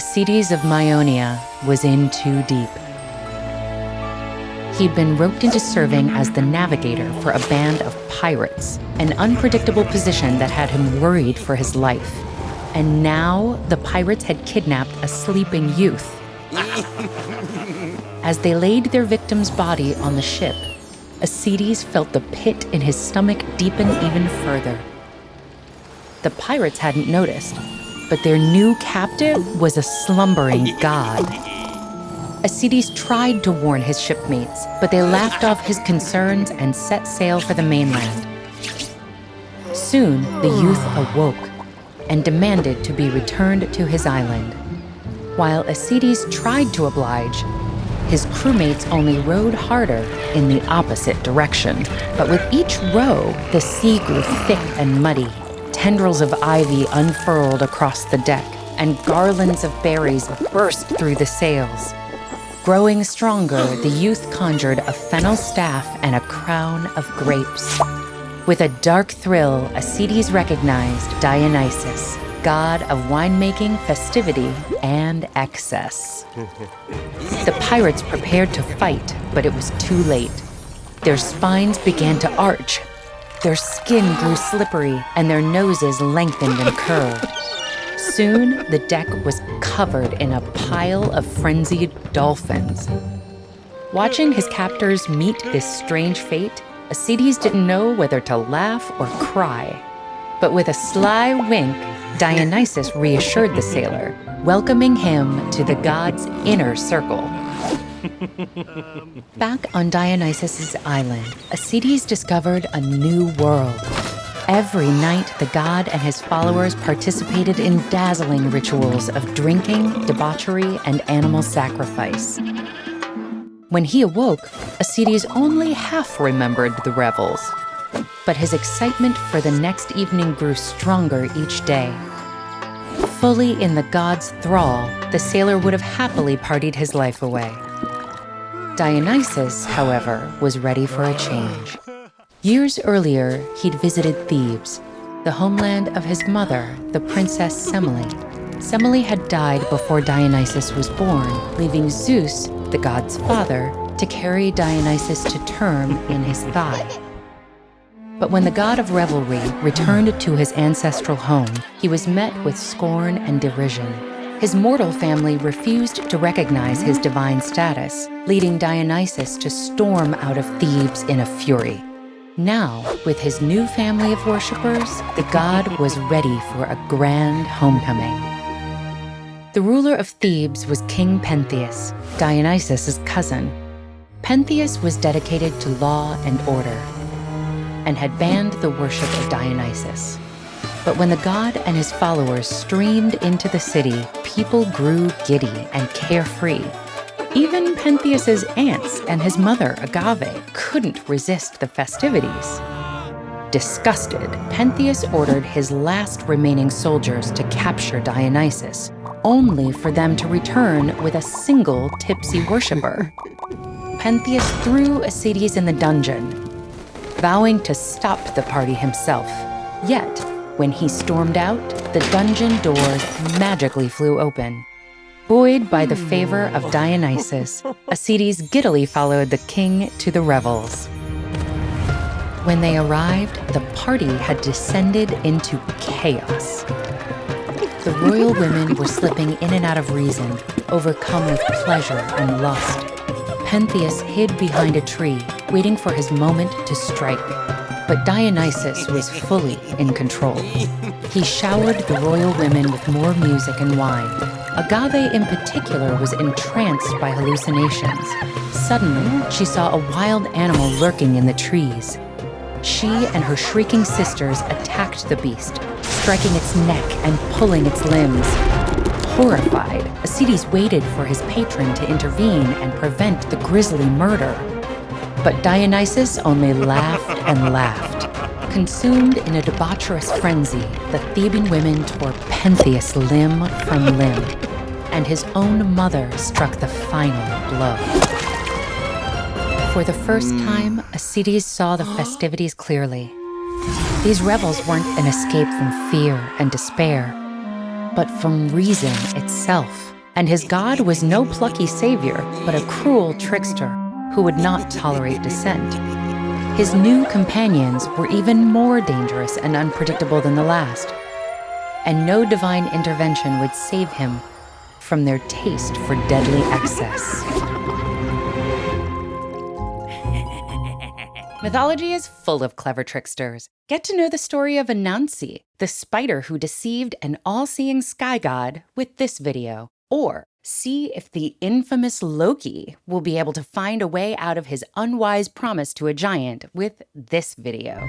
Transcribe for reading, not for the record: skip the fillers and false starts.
Acides of Maionia was in too deep. He'd been roped into serving as the navigator for a band of pirates, an unpredictable position that had him worried for his life. And now the pirates had kidnapped a sleeping youth. As they laid their victim's body on the ship, Acides felt the pit in his stomach deepen even further. The pirates hadn't noticed, but their new captive was a slumbering god. Acides tried to warn his shipmates, but they laughed off his concerns and set sail for the mainland. Soon, the youth awoke and demanded to be returned to his island. While Acides tried to oblige, his crewmates only rowed harder in the opposite direction. But with each row, the sea grew thick and muddy. Tendrils of ivy unfurled across the deck, and garlands of berries burst through the sails. Growing stronger, the youth conjured a fennel staff and a crown of grapes. With a dark thrill, Acides recognized Dionysus, god of winemaking, festivity, and excess. The pirates prepared to fight, but it was too late. Their spines began to arch. Their skin grew slippery, and their noses lengthened and curved. Soon, the deck was covered in a pile of frenzied dolphins. Watching his captors meet this strange fate, Acides didn't know whether to laugh or cry. But with a sly wink, Dionysus reassured the sailor, welcoming him to the god's inner circle. Back on Dionysus's island, Acides discovered a new world. Every night, the god and his followers participated in dazzling rituals of drinking, debauchery, and animal sacrifice. When he awoke, Acides only half remembered the revels. But his excitement for the next evening grew stronger each day. Fully in the god's thrall, the sailor would have happily partied his life away. Dionysus, however, was ready for a change. Years earlier, he'd visited Thebes, the homeland of his mother, the princess Semele. Semele had died before Dionysus was born, leaving Zeus, the god's father, to carry Dionysus to term in his thigh. But when the god of revelry returned to his ancestral home, he was met with scorn and derision. His mortal family refused to recognize his divine status, leading Dionysus to storm out of Thebes in a fury. Now, with his new family of worshippers, the god was ready for a grand homecoming. The ruler of Thebes was King Pentheus, Dionysus's cousin. Pentheus was dedicated to law and order, and had banned the worship of Dionysus. But when the god and his followers streamed into the city, people grew giddy and carefree. Even Pentheus's aunts and his mother, Agave, couldn't resist the festivities. Disgusted, Pentheus ordered his last remaining soldiers to capture Dionysus, only for them to return with a single tipsy worshiper. Pentheus threw Acides in the dungeon, vowing to stop the party himself. Yet, when he stormed out, the dungeon doors magically flew open. Buoyed by the favor of Dionysus, Acides giddily followed the king to the revels. When they arrived, the party had descended into chaos. The royal women were slipping in and out of reason, overcome with pleasure and lust. Pentheus hid behind a tree, waiting for his moment to strike. But Dionysus was fully in control. He showered the royal women with more music and wine. Agave in particular was entranced by hallucinations. Suddenly, she saw a wild animal lurking in the trees. She and her shrieking sisters attacked the beast, striking its neck and pulling its limbs. Horrified, Acides waited for his patron to intervene and prevent the grisly murder. But Dionysus only laughed and laughed. Consumed in a debaucherous frenzy, the Theban women tore Pentheus limb from limb, and his own mother struck the final blow. For the first time, Acides saw the festivities clearly. These revels weren't an escape from fear and despair. but from reason itself. And his God was no plucky savior, but a cruel trickster who would not tolerate dissent. His new companions were even more dangerous and unpredictable than the last, and no divine intervention would save him from their taste for deadly excess. Mythology is full of clever tricksters. Get to know the story of Anansi, the spider who deceived an all-seeing sky god, with this video. Or see if the infamous Loki will be able to find a way out of his unwise promise to a giant with this video.